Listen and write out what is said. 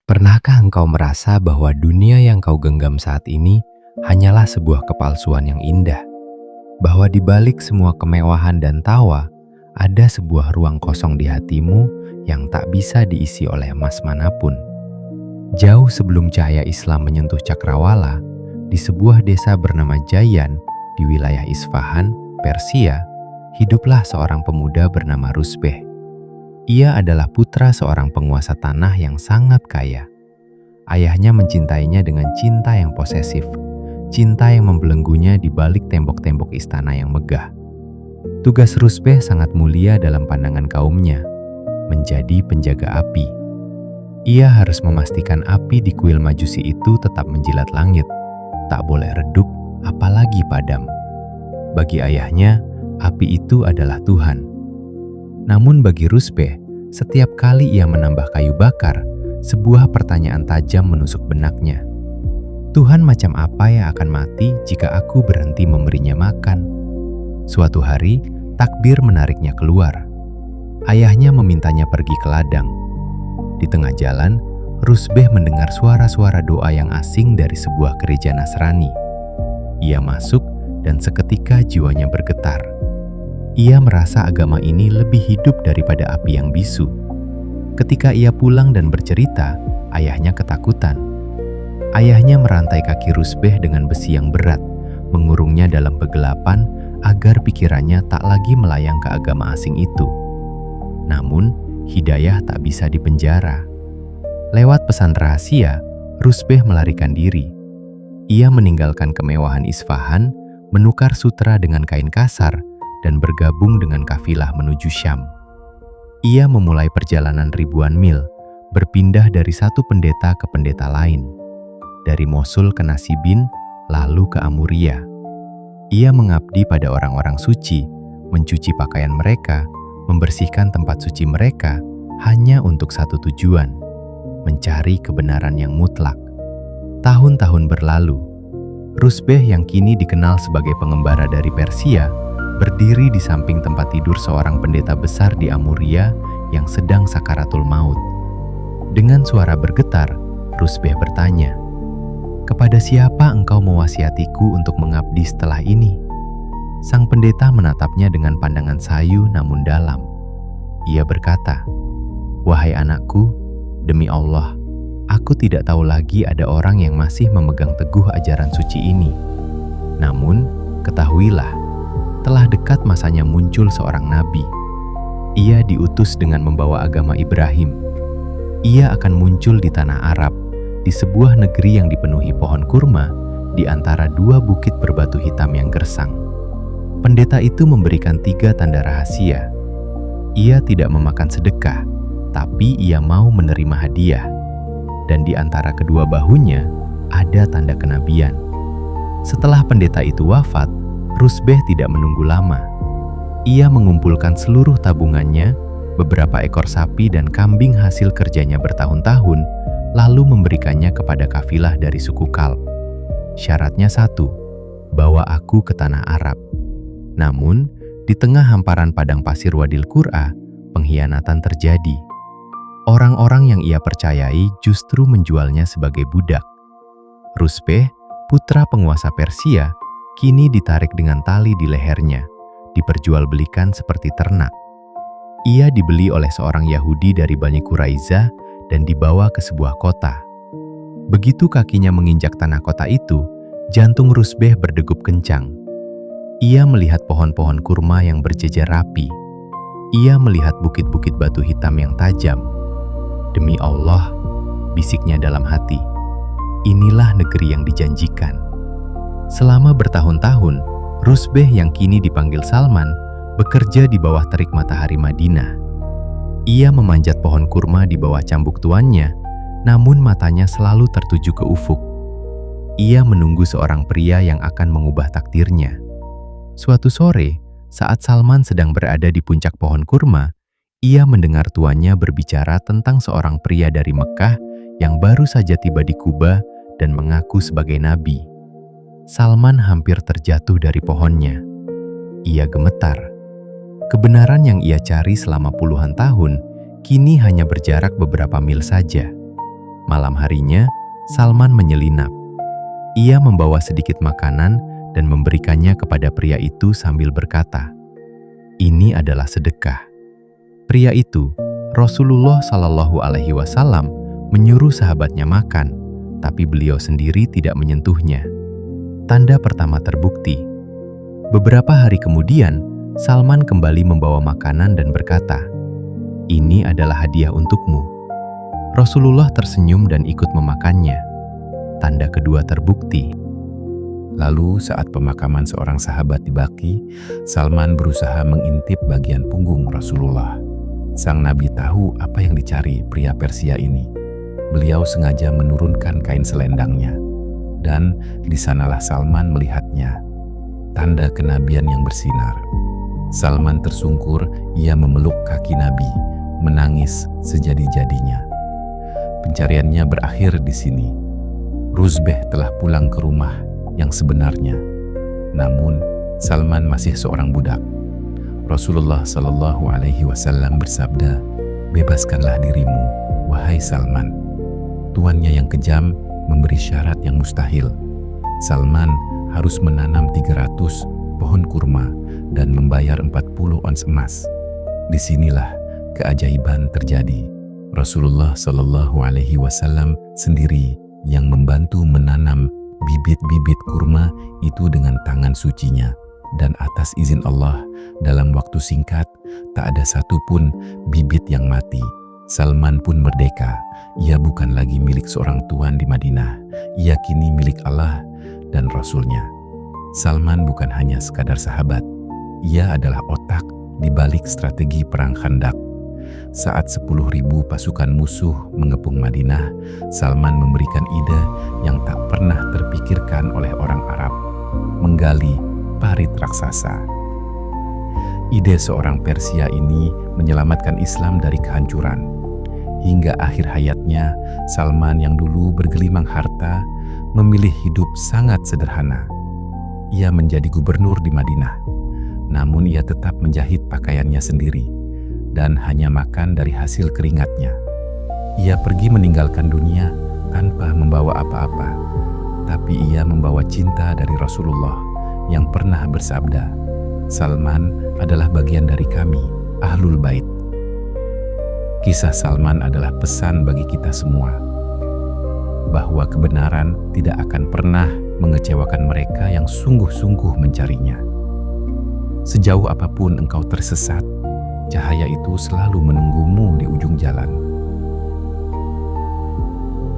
Pernahkah engkau merasa bahwa dunia yang kau genggam saat ini hanyalah sebuah kepalsuan yang indah? Bahwa di balik semua kemewahan dan tawa, ada sebuah ruang kosong di hatimu yang tak bisa diisi oleh emas manapun. Jauh sebelum cahaya Islam menyentuh cakrawala, di sebuah desa bernama Jayan di wilayah Isfahan, Persia, hiduplah seorang pemuda bernama Rusbeh. Ia adalah putra seorang penguasa tanah yang sangat kaya. Ayahnya mencintainya dengan cinta yang posesif, cinta yang membelenggunya di balik tembok-tembok istana yang megah. Tugas Rusbeh sangat mulia dalam pandangan kaumnya, menjadi penjaga api. Ia harus memastikan api di kuil majusi itu tetap menjilat langit, tak boleh redup, apalagi padam. Bagi ayahnya, api itu adalah Tuhan. Namun bagi Rusbeh, setiap kali ia menambah kayu bakar, sebuah pertanyaan tajam menusuk benaknya. Tuhan macam apa yang akan mati jika aku berhenti memberinya makan? Suatu hari, takdir menariknya keluar. Ayahnya memintanya pergi ke ladang. Di tengah jalan, Rusbeh mendengar suara-suara doa yang asing dari sebuah gereja Nasrani. Ia masuk dan seketika jiwanya bergetar. Ia merasa agama ini lebih hidup daripada api yang bisu. Ketika ia pulang dan bercerita, ayahnya ketakutan. Ayahnya merantai kaki Rusbeh dengan besi yang berat, mengurungnya dalam kegelapan agar pikirannya tak lagi melayang ke agama asing itu. Namun, hidayah tak bisa dipenjara. Lewat pesan rahasia, Rusbeh melarikan diri. Ia meninggalkan kemewahan Isfahan, menukar sutra dengan kain kasar, dan bergabung dengan kafilah menuju Syam. Ia memulai perjalanan ribuan mil, berpindah dari satu pendeta ke pendeta lain, dari Mosul ke Nasibin, lalu ke Amuria. Ia mengabdi pada orang-orang suci, mencuci pakaian mereka, membersihkan tempat suci mereka, hanya untuk satu tujuan, mencari kebenaran yang mutlak. Tahun-tahun berlalu, Rusbeh yang kini dikenal sebagai pengembara dari Persia, berdiri di samping tempat tidur seorang pendeta besar di Amuria yang sedang sakaratul maut. Dengan suara bergetar, Rusbeh bertanya, "Kepada siapa engkau mewasiatiku untuk mengabdi setelah ini?" Sang pendeta menatapnya dengan pandangan sayu namun dalam. Ia berkata, "Wahai anakku, demi Allah, aku tidak tahu lagi ada orang yang masih memegang teguh ajaran suci ini. Namun, ketahuilah, telah dekat masanya muncul seorang nabi. Ia diutus dengan membawa agama Ibrahim. Ia akan muncul di tanah Arab, di sebuah negeri yang dipenuhi pohon kurma, di antara dua bukit berbatu hitam yang gersang." Pendeta itu memberikan 3 tanda rahasia. Ia tidak memakan sedekah, tapi ia mau menerima hadiah. Dan di antara kedua bahunya ada tanda kenabian. Setelah pendeta itu wafat, Rusbeh tidak menunggu lama. Ia mengumpulkan seluruh tabungannya, beberapa ekor sapi dan kambing hasil kerjanya bertahun-tahun, lalu memberikannya kepada kafilah dari suku Kalb. Syaratnya satu, bawa aku ke tanah Arab. Namun, di tengah hamparan padang pasir Wadil Qura, pengkhianatan terjadi. Orang-orang yang ia percayai justru menjualnya sebagai budak. Rusbeh, putra penguasa Persia, kini ditarik dengan tali di lehernya, diperjualbelikan seperti ternak. Ia dibeli oleh seorang Yahudi dari Bani Quraiza dan dibawa ke sebuah kota. Begitu kakinya menginjak tanah kota itu, jantung Rusbeh berdegup kencang. Ia melihat pohon-pohon kurma yang berjejer rapi. Ia melihat bukit-bukit batu hitam yang tajam. "Demi Allah," bisiknya dalam hati, "inilah negeri yang dijanjikan." Selama bertahun-tahun, Rusbeh yang kini dipanggil Salman, bekerja di bawah terik matahari Madinah. Ia memanjat pohon kurma di bawah cambuk tuannya, namun matanya selalu tertuju ke ufuk. Ia menunggu seorang pria yang akan mengubah takdirnya. Suatu sore, saat Salman sedang berada di puncak pohon kurma, ia mendengar tuannya berbicara tentang seorang pria dari Mekah yang baru saja tiba di Kuba dan mengaku sebagai nabi. Salman hampir terjatuh dari pohonnya. Ia gemetar. Kebenaran yang ia cari selama puluhan tahun kini hanya berjarak beberapa mil saja. Malam harinya, Salman menyelinap. Ia membawa sedikit makanan dan memberikannya kepada pria itu sambil berkata, "Ini adalah sedekah." Pria itu, Rasulullah Shallallahu Alaihi Wasallam, menyuruh sahabatnya makan, tapi beliau sendiri tidak menyentuhnya. Tanda pertama terbukti. Beberapa hari kemudian, Salman kembali membawa makanan dan berkata, "Ini adalah hadiah untukmu." Rasulullah tersenyum dan ikut memakannya. Tanda kedua terbukti. Lalu saat pemakaman seorang sahabat di Baqi, Salman berusaha mengintip bagian punggung Rasulullah. Sang Nabi tahu apa yang dicari pria Persia ini. Beliau sengaja menurunkan kain selendangnya. Dan di sanalah Salman melihatnya. Tanda kenabian yang bersinar. Salman tersungkur, ia memeluk kaki Nabi, menangis sejadi-jadinya. Pencariannya berakhir di sini. Rusbeh telah pulang ke rumah yang sebenarnya. Namun, Salman masih seorang budak. Rasulullah Shallallahu Alaihi Wasallam bersabda, "Bebaskanlah dirimu, wahai Salman." Tuannya yang kejam memberi syarat yang mustahil. Salman harus menanam 300 pohon kurma dan membayar 40 ons emas. Disinilah keajaiban terjadi. Rasulullah Shallallahu Alaihi Wasallam sendiri yang membantu menanam bibit-bibit kurma itu dengan tangan sucinya, dan atas izin Allah dalam waktu singkat tak ada satupun bibit yang mati. Salman pun merdeka. Ia bukan lagi milik seorang tuan di Madinah. Ia kini milik Allah dan Rasulnya. Salman bukan hanya sekadar sahabat. Ia adalah otak di balik strategi perang Khandak. Saat 10.000 pasukan musuh mengepung Madinah, Salman memberikan ide yang tak pernah terpikirkan oleh orang Arab, menggali parit raksasa. Ide seorang Persia ini menyelamatkan Islam dari kehancuran. Hingga akhir hayatnya, Salman yang dulu bergelimang harta, memilih hidup sangat sederhana. Ia menjadi gubernur di Madinah, namun ia tetap menjahit pakaiannya sendiri dan hanya makan dari hasil keringatnya. Ia pergi meninggalkan dunia tanpa membawa apa-apa, tapi ia membawa cinta dari Rasulullah yang pernah bersabda, "Salman adalah bagian dari kami, Ahlul Bait." Kisah Salman adalah pesan bagi kita semua, bahwa kebenaran tidak akan pernah mengecewakan mereka yang sungguh-sungguh mencarinya. Sejauh apapun engkau tersesat, cahaya itu selalu menunggumu di ujung jalan.